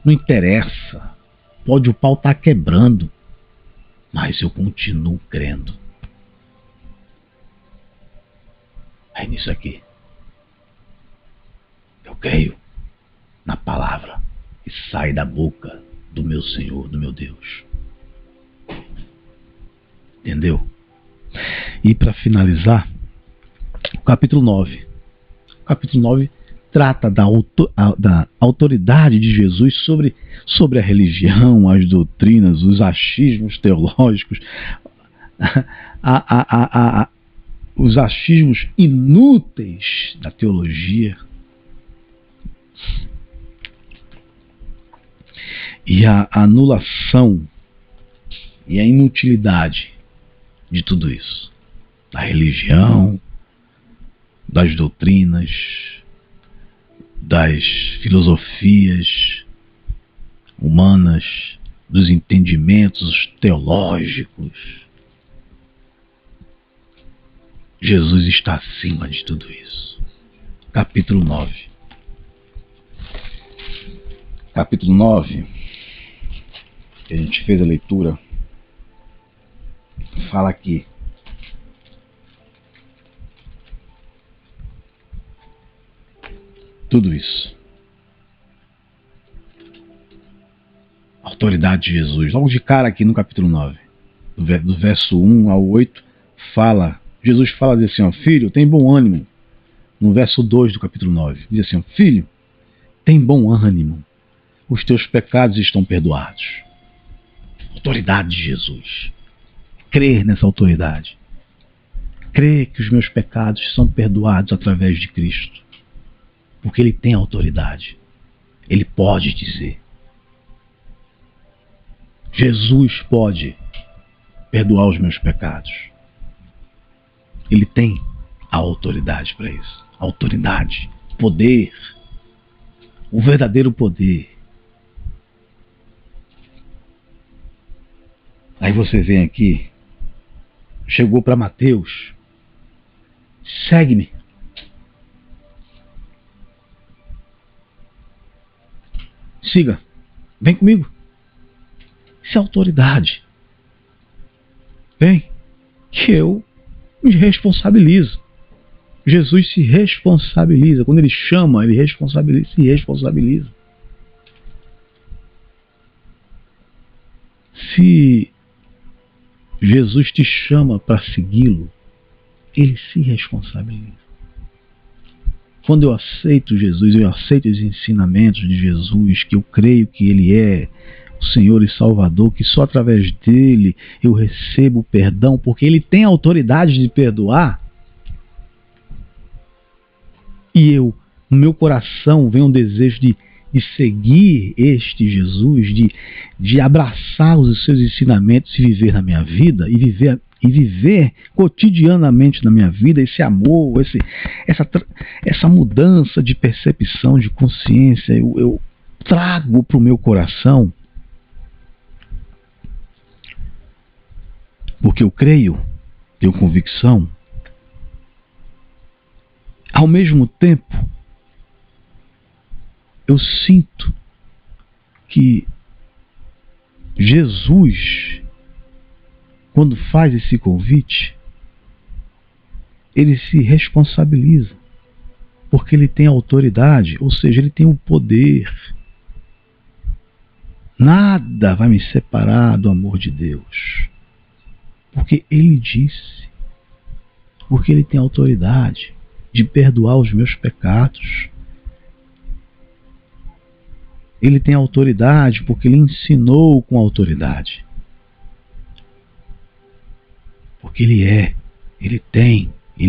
Não interessa. Pode o pau estar quebrando, mas eu continuo crendo. É nisso aqui. Eu creio na palavra que sai da boca do meu Senhor, do meu Deus. Entendeu? E para finalizar, o capítulo 9. O capítulo 9 trata da autoridade de Jesus sobre a religião, as doutrinas, os achismos teológicos, os achismos inúteis da teologia e a anulação e a inutilidade de tudo isso, da religião, das doutrinas, das filosofias humanas, dos entendimentos teológicos. Jesus está acima de tudo isso. Capítulo 9. Capítulo 9, que a gente fez a leitura, fala aqui. Tudo isso. Autoridade de Jesus. Logo de cara aqui no capítulo 9, do verso 1 ao 8, Jesus fala assim, ó, filho, tem bom ânimo. No verso 2 do capítulo 9, diz assim, ó, filho, tem bom ânimo. Os teus pecados estão perdoados. Autoridade de Jesus. Crer nessa autoridade. Crer que os meus pecados são perdoados através de Cristo. Porque Ele tem autoridade. Ele pode dizer. Jesus pode perdoar os meus pecados. Ele tem a autoridade para isso. Autoridade, poder, o verdadeiro poder. Aí você vem aqui, chegou para Mateus, segue-me. Siga, vem comigo. Isso é autoridade. Vem, que eu me responsabilizo. Jesus se responsabiliza. Quando Ele chama, Ele se responsabiliza. Se Jesus te chama para segui-lo, Ele se responsabiliza. quando eu aceito Jesus, eu aceito os ensinamentos de Jesus, que eu creio que Ele é o Senhor e Salvador, que só através dele eu recebo o perdão, porque Ele tem a autoridade de perdoar, e no meu coração vem um desejo de seguir este Jesus, de abraçar os seus ensinamentos e viver na minha vida, e viver cotidianamente na minha vida esse amor, essa mudança de percepção, de consciência, eu trago para o meu coração, porque eu creio, tenho convicção. Ao mesmo tempo, eu sinto que Jesus, quando faz esse convite, ele se responsabiliza, porque ele tem autoridade, ou seja, ele tem o poder. Nada vai me separar do amor de Deus, porque ele disse, porque ele tem autoridade de perdoar os meus pecados. Ele tem autoridade porque ele ensinou com autoridade. Porque ele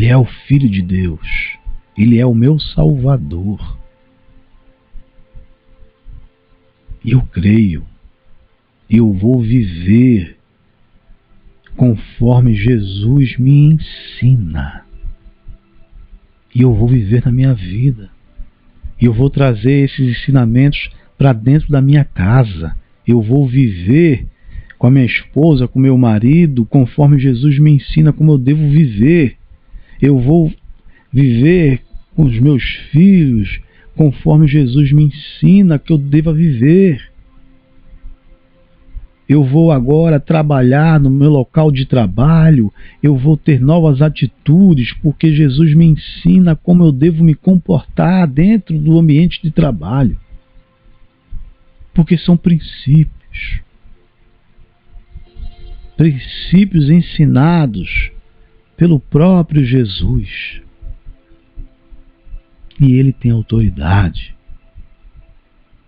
é o Filho de Deus. Ele é o meu Salvador. E eu creio, eu vou viver conforme Jesus me ensina. E eu vou viver na minha vida. E eu vou trazer esses ensinamentos para dentro da minha casa. Eu vou viver com a minha esposa, com o meu marido, conforme Jesus me ensina como eu devo viver. Eu vou viver com os meus filhos, conforme Jesus me ensina que eu deva viver. Eu vou agora trabalhar no meu local de trabalho, eu vou ter novas atitudes, porque Jesus me ensina como eu devo me comportar dentro do ambiente de trabalho. Porque são princípios. Princípios ensinados pelo próprio Jesus. E ele tem autoridade.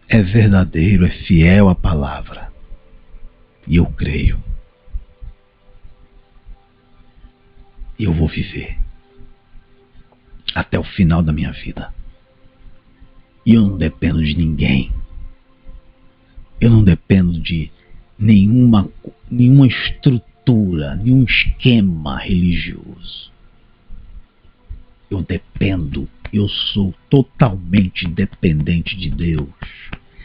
É verdadeiro, é fiel à palavra. E eu creio. E eu vou viver até o final da minha vida. E eu não dependo de ninguém. Eu não dependo de nenhuma estrutura, nenhum esquema religioso. Eu sou totalmente dependente de Deus.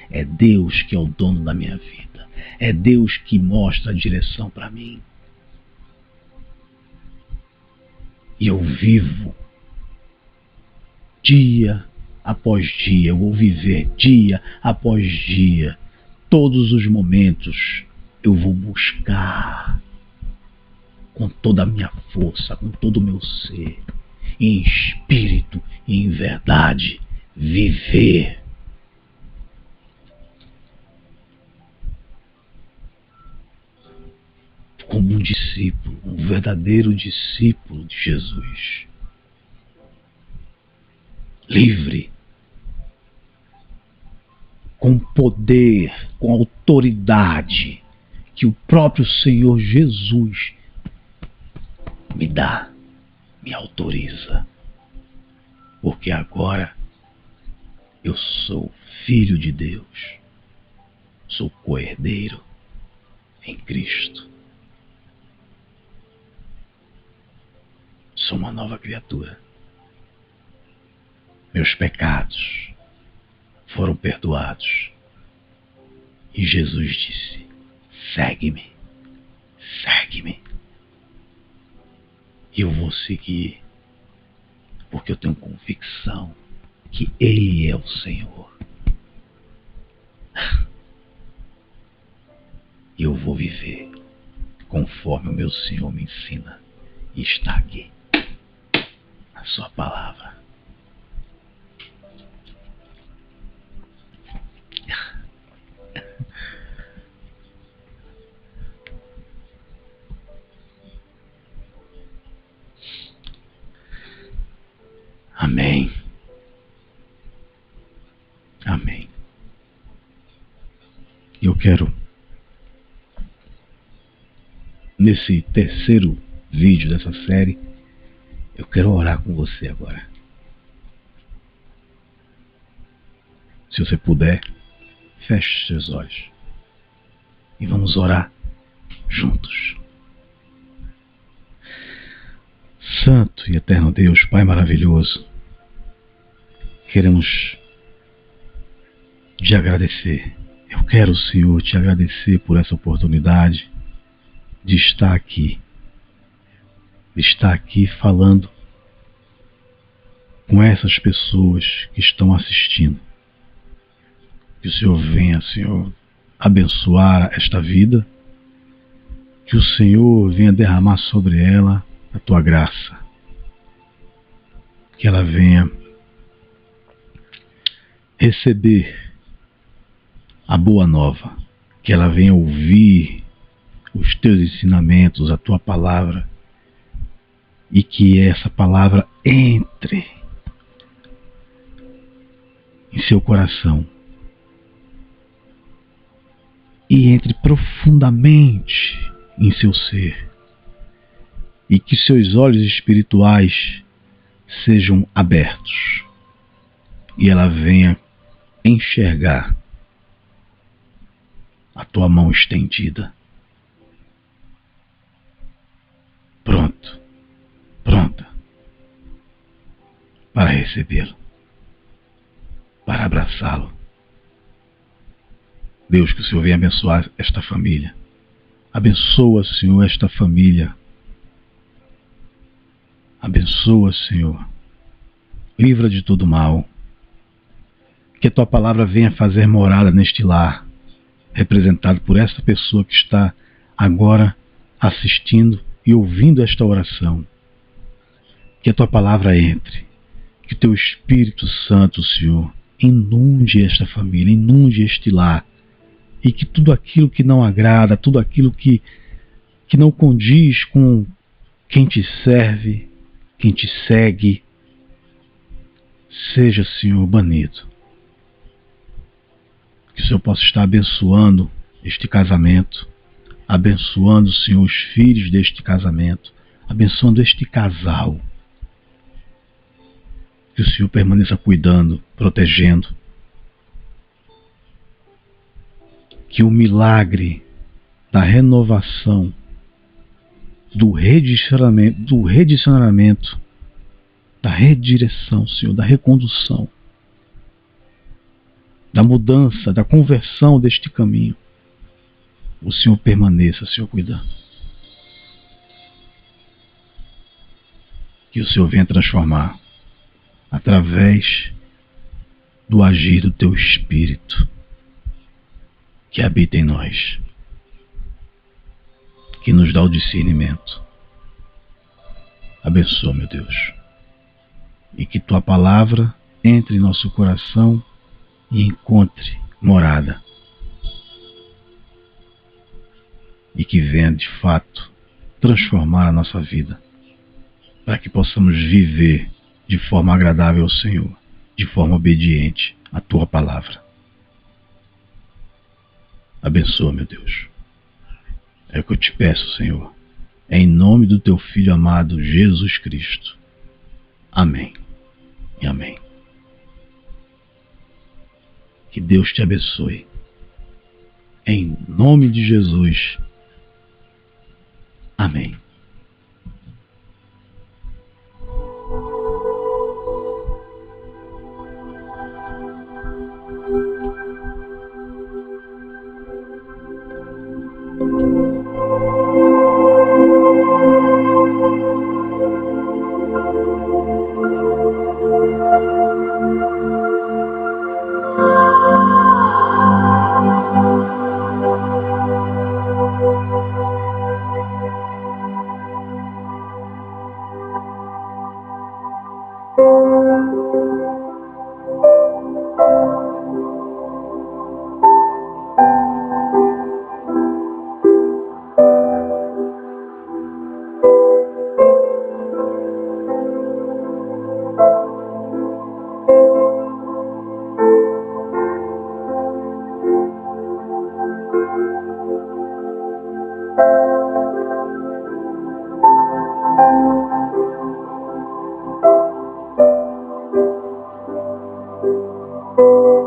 É Deus que é o dono da minha vida. É Deus que mostra a direção para mim. E eu vivo dia após dia. Eu vou viver dia após dia. Todos os momentos eu vou buscar com toda a minha força, com todo o meu ser, em espírito e em verdade, viver. Como um discípulo, um verdadeiro discípulo de Jesus. Livre. Com poder, com autoridade que o próprio Senhor Jesus me dá, me autoriza. Porque agora eu sou filho de Deus. Sou co-herdeiro em Cristo. Sou uma nova criatura. Meus pecados foram perdoados. E Jesus disse: segue-me, segue-me. E eu vou seguir, porque eu tenho convicção que Ele é o Senhor. E eu vou viver conforme o meu Senhor me ensina. E está aqui, a sua palavra. Amém. Amém. Eu quero, nesse terceiro vídeo dessa série, eu quero orar com você agora. Se você puder, feche seus olhos e vamos orar juntos. Santo e eterno Deus, Pai maravilhoso, queremos te agradecer. Eu quero, Senhor, te agradecer por essa oportunidade de estar aqui falando com essas pessoas que estão assistindo. Que o Senhor venha, Senhor, abençoar esta vida, que o Senhor venha derramar sobre ela a tua graça, que ela venha receber a boa nova, que ela venha ouvir os teus ensinamentos, a tua palavra, e que essa palavra entre em seu coração e entre profundamente em seu ser, e que seus olhos espirituais sejam abertos e ela venha enxergar a tua mão estendida. Pronta para recebê-lo, para abraçá-lo. Deus, que o Senhor venha abençoar esta família. Abençoa, Senhor, esta família. Abençoa, Senhor. Livra de todo mal. Que a tua palavra venha fazer morada neste lar, representado por esta pessoa que está agora assistindo e ouvindo esta oração. Que a tua palavra entre. Que o teu Espírito Santo, Senhor, inunde esta família, inunde este lar. E que tudo aquilo que não agrada, tudo aquilo que não condiz com quem te serve, quem te segue, seja, Senhor, banido. Que o Senhor possa estar abençoando este casamento, abençoando, Senhor, os filhos deste casamento, abençoando este casal. Que o Senhor permaneça cuidando, protegendo. Que o milagre da renovação, do redirecionamento, da redireção, Senhor, da recondução, da mudança, da conversão deste caminho, o Senhor permaneça, Senhor, cuidando. Que o Senhor venha transformar através do agir do teu Espírito que habita em nós, que nos dá o discernimento. Abençoa, meu Deus, e que tua palavra entre em nosso coração e encontre morada, e que venha de fato transformar a nossa vida, para que possamos viver de forma agradável ao Senhor, de forma obediente à tua palavra. Abençoa, meu Deus. É o que eu te peço, Senhor, em nome do teu Filho amado Jesus Cristo. Amém e amém. Que Deus te abençoe. Em nome de Jesus. Amém. né?